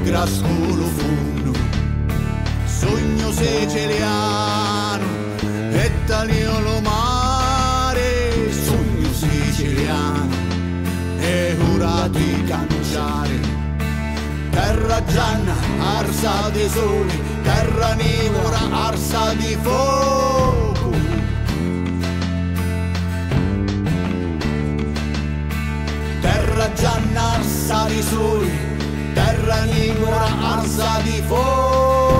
grascolo funno, sogno siciliano e tagliolo mare, sogno siciliano e ora di cangiare. Terra gialla, arsa di sole, terra nivora, arsa di fuoco. Terra gialla, arsa di sole, terra nivora, arsa di fuoco.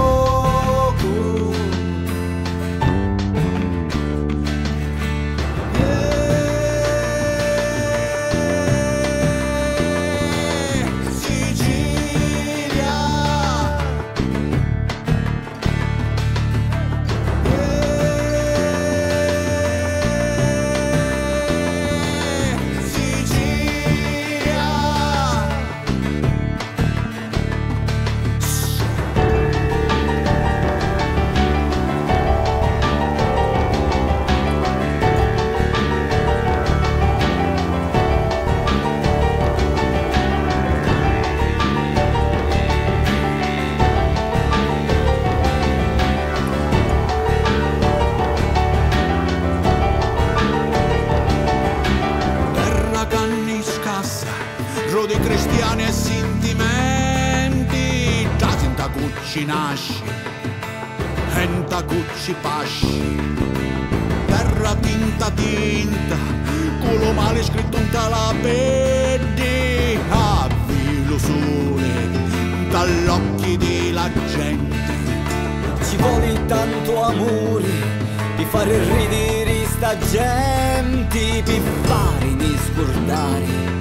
Rodi cristiani e sentimenti, già senta cucci nasce, enta cucci pasce, terra tinta tinta, culo male scritto in la pelle, avvi lo sole dall'occhi della gente. Ci vuole tanto amore per fare ridere sta gente, per farmi scordare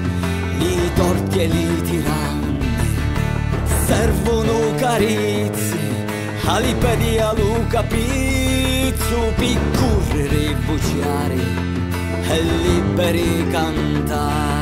i torti e li tiranni. Servono carezze ali pedi allo capizzo, per correre e vociare e liberi cantare.